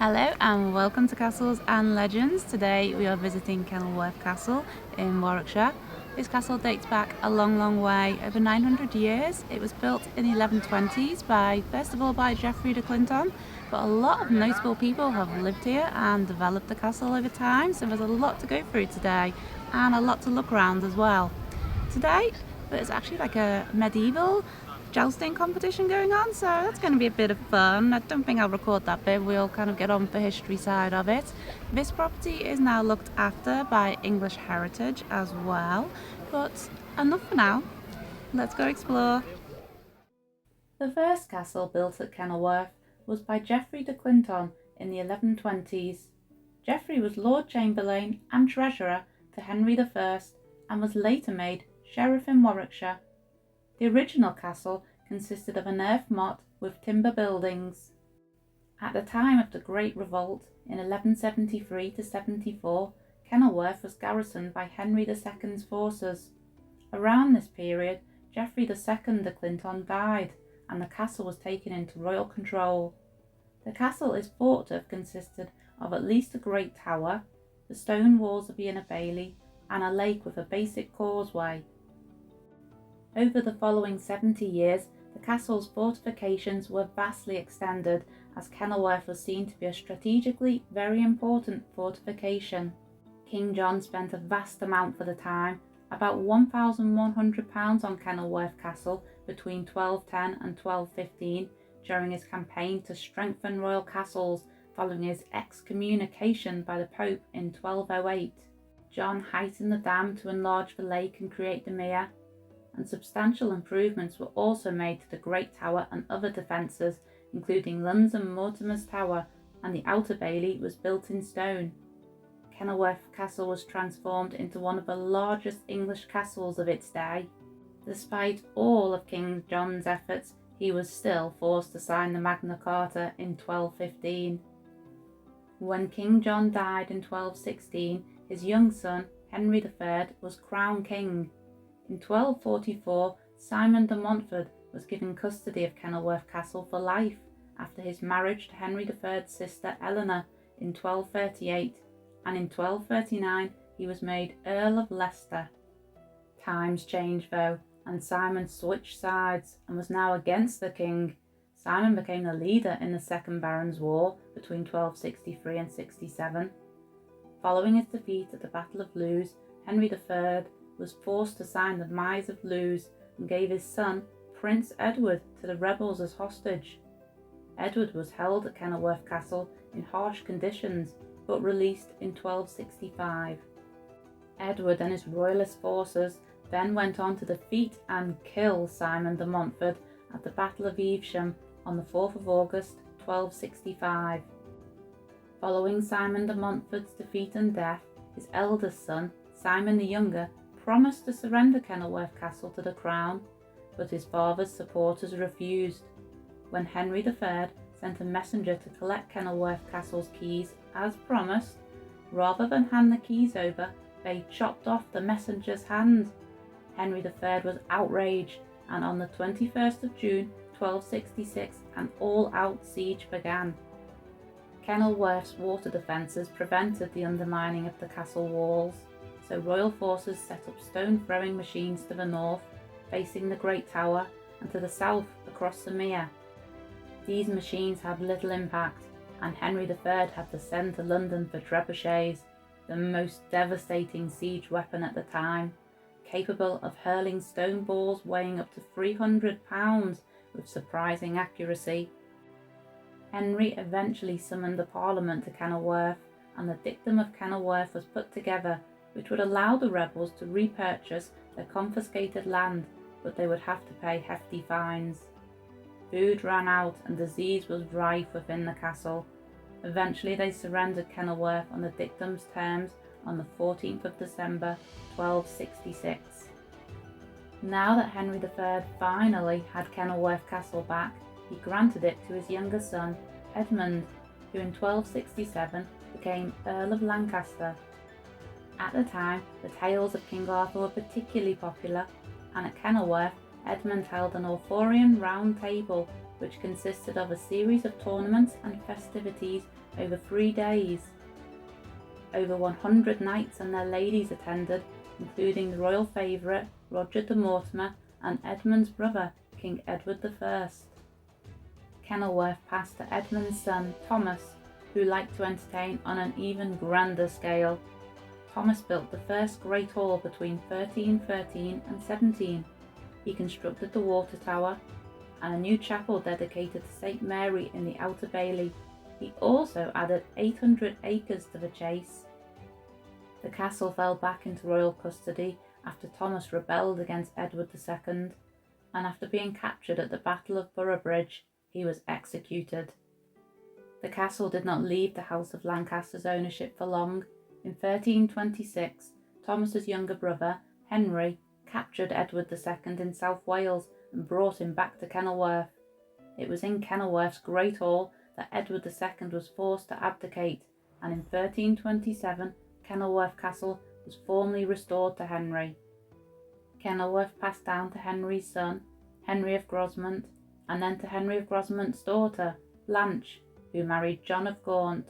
Hello and welcome to Castles and Legends. Today we are visiting Kenilworth Castle in Warwickshire. This castle dates back a long way, over 900 years. It was built in the 1120s first of all by Geoffrey De Clinton, but a lot of notable people have lived here and developed the castle over time, so there's a lot to go through today and a lot to look around as well. Today there's actually like a medieval jousting competition going on, so that's going to be a bit of fun. I don't think I'll record that bit, we'll kind of get on the history side of it. This property is now looked after by English Heritage as well, but enough for now, let's go explore. The first castle built at Kenilworth was by Geoffrey De Clinton in the 1120s. Geoffrey was Lord Chamberlain and Treasurer to Henry I and was later made Sheriff in Warwickshire. The original castle consisted of an earth motte with timber buildings. At the time of the Great Revolt in 1173–74, Kenilworth was garrisoned by Henry II's forces. Around this period, Geoffrey II de Clinton died and the castle was taken into royal control. The castle is thought to have consisted of at least a great tower, the stone walls of the inner bailey, and a lake with a basic causeway. Over the following 70 years, the castle's fortifications were vastly extended as Kenilworth was seen to be a strategically very important fortification. King John spent a vast amount for the time, about £1,100 on Kenilworth Castle between 1210 and 1215 during his campaign to strengthen royal castles following his excommunication by the Pope in 1208. John heightened the dam to enlarge the lake and create the mere, and substantial improvements were also made to the Great Tower and other defences, including Lunds and Mortimer's Tower, and the outer bailey was built in stone. Kenilworth Castle was transformed into one of the largest English castles of its day. Despite all of King John's efforts, he was still forced to sign the Magna Carta in 1215. When King John died in 1216, his young son, Henry III, was crowned king. In 1244, Simon de Montfort was given custody of Kenilworth Castle for life after his marriage to Henry III's sister Eleanor in 1238, and in 1239 he was made Earl of Leicester. Times changed though, and Simon switched sides and was now against the king. Simon became the leader in the Second Barons' War between 1263 and 67. Following his defeat at the Battle of Lewes, Henry III was forced to sign the Mise of Lewes and gave his son, Prince Edward, to the rebels as hostage. Edward was held at Kenilworth Castle in harsh conditions but released in 1265. Edward and his royalist forces then went on to defeat and kill Simon de Montfort at the Battle of Evesham on the 4th of August 1265. Following Simon de Montfort's defeat and death, his eldest son, Simon the Younger, promised to surrender Kenilworth Castle to the crown, but his father's supporters refused. When Henry III sent a messenger to collect Kenilworth Castle's keys as promised, rather than hand the keys over, they chopped off the messenger's hand. Henry III was outraged, and on the 21st of June 1266 an all-out siege began. Kenilworth's water defences prevented the undermining of the castle walls, so royal forces set up stone-throwing machines to the north, facing the Great Tower, and to the south across the mere. These machines had little impact, and Henry III had to send to London for trebuchets, the most devastating siege weapon at the time, capable of hurling stone balls weighing up to 300 pounds with surprising accuracy. Henry eventually summoned a parliament to Kenilworth, and the Dictum of Kenilworth was put together, which would allow the rebels to repurchase their confiscated land, but they would have to pay hefty fines. Food ran out and disease was rife within the castle. Eventually they surrendered Kenilworth on the Dictum's terms on the 14th of December 1266. Now that Henry III finally had Kenilworth Castle back, he granted it to his younger son, Edmund, who in 1267 became Earl of Lancaster. At the time, the tales of King Arthur were particularly popular, and at Kenilworth, Edmund held an Arthurian round table which consisted of a series of tournaments and festivities over 3 days. Over 100 knights and their ladies attended, including the royal favourite Roger de Mortimer and Edmund's brother, King Edward I. Kenilworth passed to Edmund's son Thomas, who liked to entertain on an even grander scale. Thomas built the first Great Hall between 1313 and 17. He constructed the Water Tower and a new chapel dedicated to St Mary in the Outer Bailey. He also added 800 acres to the chase. The castle fell back into royal custody after Thomas rebelled against Edward II, and after being captured at the Battle of Boroughbridge, he was executed. The castle did not leave the House of Lancaster's ownership for long. In 1326, Thomas's younger brother, Henry, captured Edward II in South Wales and brought him back to Kenilworth. It was in Kenilworth's Great Hall that Edward II was forced to abdicate, and in 1327, Kenilworth Castle was formally restored to Henry. Kenilworth passed down to Henry's son, Henry of Grosmont, and then to Henry of Grosmont's daughter, Blanche, who married John of Gaunt.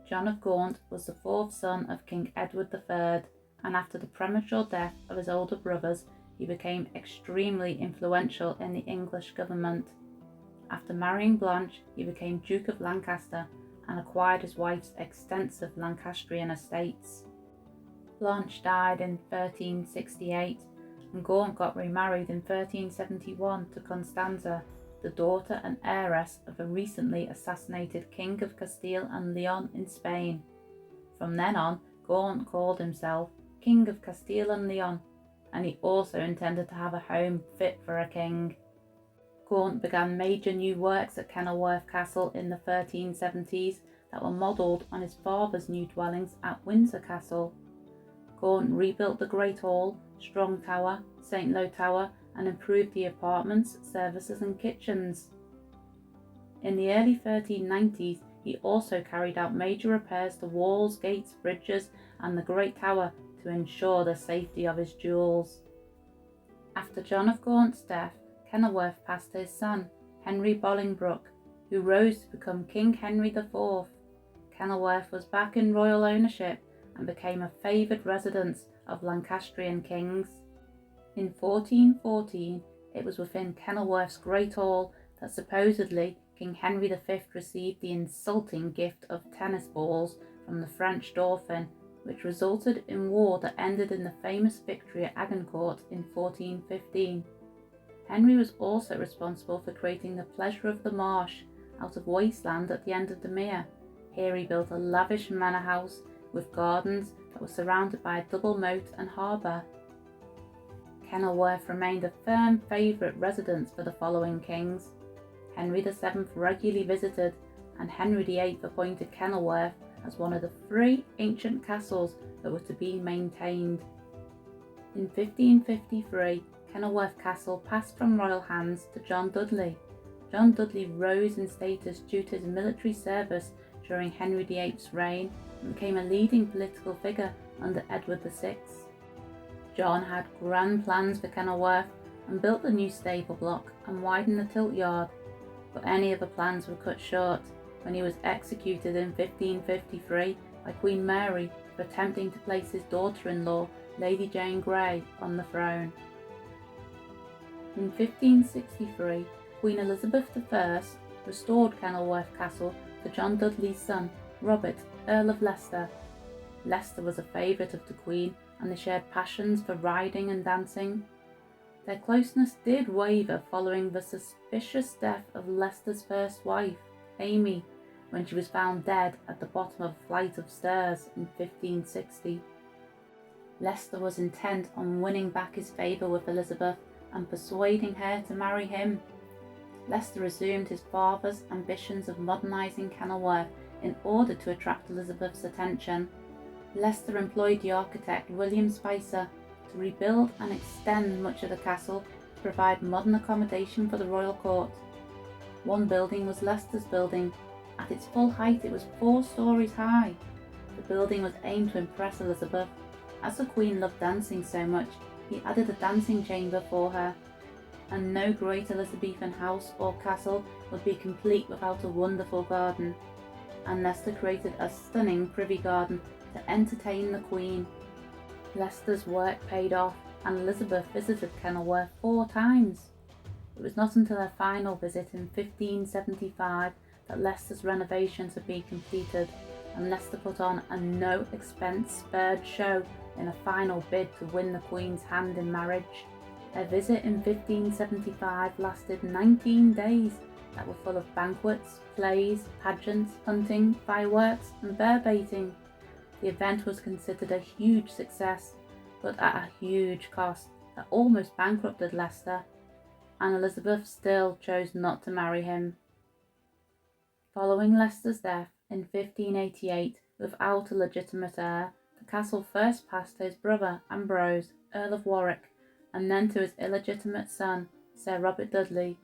John of Gaunt was the fourth son of King Edward III, and after the premature death of his older brothers, he became extremely influential in the English government. After marrying Blanche, he became Duke of Lancaster and acquired his wife's extensive Lancastrian estates. Blanche died in 1368, and Gaunt got remarried in 1371 to Constanza, the daughter and heiress of a recently assassinated King of Castile and Leon in Spain. From then on, Gaunt called himself King of Castile and Leon, and he also intended to have a home fit for a king. Gaunt began major new works at Kenilworth Castle in the 1370s that were modelled on his father's new dwellings at Windsor Castle. Gaunt rebuilt the Great Hall, Strong Tower, St Lo Tower, and improved the apartments, services and kitchens. In the early 1390s, he also carried out major repairs to walls, gates, bridges and the Great Tower to ensure the safety of his jewels. After John of Gaunt's death, Kenilworth passed to his son, Henry Bolingbroke, who rose to become King Henry IV. Kenilworth was back in royal ownership and became a favoured residence of Lancastrian kings. In 1414, it was within Kenilworth's Great Hall that supposedly King Henry V received the insulting gift of tennis balls from the French Dauphin, which resulted in war that ended in the famous victory at Agincourt in 1415. Henry was also responsible for creating the Pleasure of the Marsh out of wasteland at the end of the mere. Here he built a lavish manor house with gardens that were surrounded by a double moat and harbour. Kenilworth remained a firm favourite residence for the following kings. Henry VII regularly visited, and Henry VIII appointed Kenilworth as one of the 3 ancient castles that were to be maintained. In 1553, Kenilworth Castle passed from royal hands to John Dudley. John Dudley rose in status due to his military service during Henry VIII's reign and became a leading political figure under Edward VI. John had grand plans for Kenilworth and built the new stable block and widened the tilt yard, but any of the plans were cut short when he was executed in 1553 by Queen Mary for attempting to place his daughter-in-law, Lady Jane Grey, on the throne. In 1563, Queen Elizabeth I restored Kenilworth Castle to John Dudley's son, Robert, Earl of Leicester. Leicester was a favourite of the Queen, and they shared passions for riding and dancing. Their closeness did waver following the suspicious death of Leicester's first wife, Amy, when she was found dead at the bottom of a flight of stairs in 1560. Leicester was intent on winning back his favour with Elizabeth and persuading her to marry him. Leicester resumed his father's ambitions of modernising Kenilworth in order to attract Elizabeth's attention. Leicester employed the architect William Spicer to rebuild and extend much of the castle to provide modern accommodation for the royal court. One building was Leicester's building. At its full height it was 4 stories high. The building was aimed to impress Elizabeth. As the Queen loved dancing so much, he added a dancing chamber for her. and no great Elizabethan house or castle would be complete without a wonderful garden, and Leicester created a stunning privy garden to entertain the Queen. Leicester's work paid off, and Elizabeth visited Kenilworth 4 times. It was not until her final visit in 1575 that Leicester's renovations had been completed, and Leicester put on a no-expense-spared show in a final bid to win the Queen's hand in marriage. Her visit in 1575 lasted 19 days that were full of banquets, plays, pageants, hunting, fireworks and bear baiting. The event was considered a huge success, but at a huge cost that almost bankrupted Leicester, and Elizabeth still chose not to marry him. Following Leicester's death in 1588 without a legitimate heir, the castle first passed to his brother Ambrose, Earl of Warwick, and then to his illegitimate son, Sir Robert Dudley.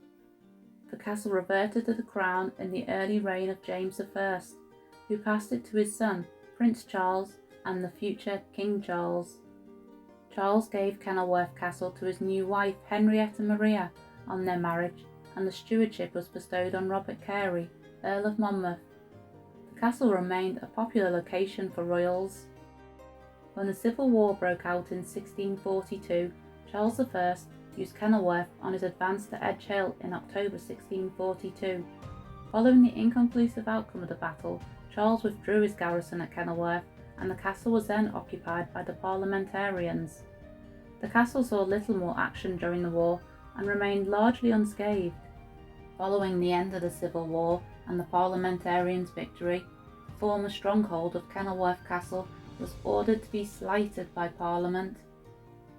The castle reverted to the crown in the early reign of James I, who passed it to his son, Prince Charles, and the future King Charles. Charles gave Kenilworth Castle to his new wife Henrietta Maria on their marriage, and the stewardship was bestowed on Robert Carey, Earl of Monmouth. The castle remained a popular location for royals. When the Civil War broke out in 1642, Charles I used Kenilworth on his advance to Edge Hill in October 1642. Following the inconclusive outcome of the battle, Charles withdrew his garrison at Kenilworth, and the castle was then occupied by the Parliamentarians. The castle saw little more action during the war and remained largely unscathed. Following the end of the Civil War and the Parliamentarians' victory, the former stronghold of Kenilworth Castle was ordered to be slighted by Parliament.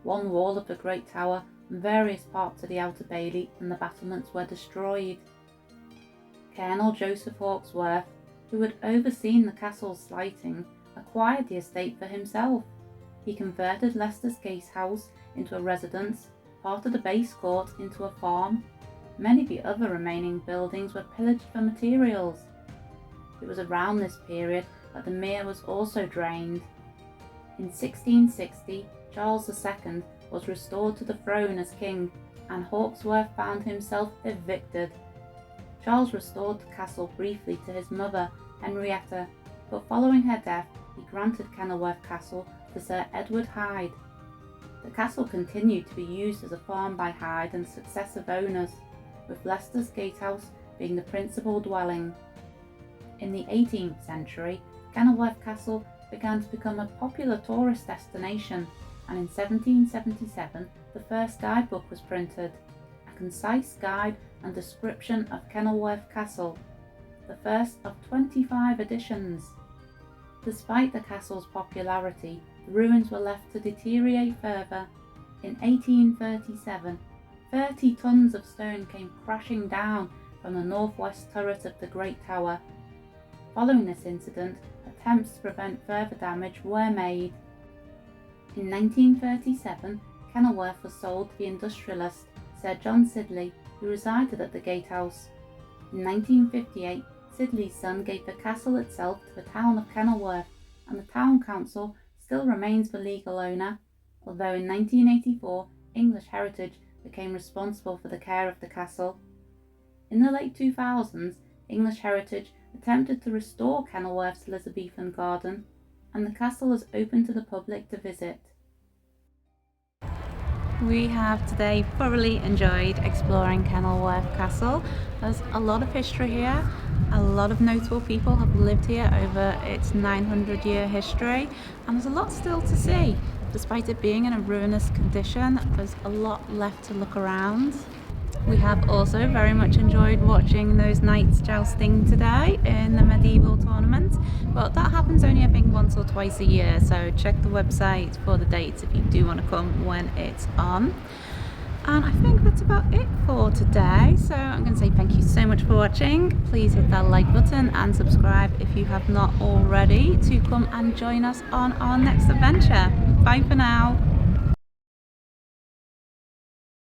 One wall of the Great Tower and various parts of the Outer Bailey and the battlements were destroyed. Colonel Joseph Hawkesworth, who had overseen the castle's slighting, acquired the estate for himself. He converted Leicester's gatehouse into a residence, part of the base court into a farm. Many of the other remaining buildings were pillaged for materials. It was around this period that the mere was also drained. In 1660, Charles II was restored to the throne as king, and Hawkesworth found himself evicted. Charles restored the castle briefly to his mother, Henrietta, but following her death, he granted Kenilworth Castle to Sir Edward Hyde. The castle continued to be used as a farm by Hyde and successive owners, with Leicester's gatehouse being the principal dwelling. In the 18th century, Kenilworth Castle began to become a popular tourist destination, and in 1777 the first guidebook was printed, a concise guide and description of Kenilworth Castle, the first of 25 editions. Despite the castle's popularity, the ruins were left to deteriorate further. In 1837, 30 tons of stone came crashing down from the northwest turret of the Great Tower. Following this incident, attempts to prevent further damage were made. In 1937, Kenilworth was sold to the industrialist Sir John Sidley, who resided at the gatehouse. In 1958, Sidley's son gave the castle itself to the town of Kenilworth, and the town council still remains the legal owner, although in 1984 English Heritage became responsible for the care of the castle. In the late 2000s, English Heritage attempted to restore Kenilworth's Elizabethan garden, and the castle is open to the public to visit. We have today thoroughly enjoyed exploring Kenilworth Castle. There's a lot of history here. A lot of notable people have lived here over its 900-year history, and there's a lot still to see. Despite it being in a ruinous condition, there's a lot left to look around. We have also very much enjoyed watching those knights jousting today in the medieval tournament, but that happens only I think once or twice a year, so check the website for the dates if you do want to come when it's on. And I think that's about it for today, so I'm going to say thank you so much for watching. Please hit that like button and subscribe if you have not already to come and join us on our next adventure. Bye for now.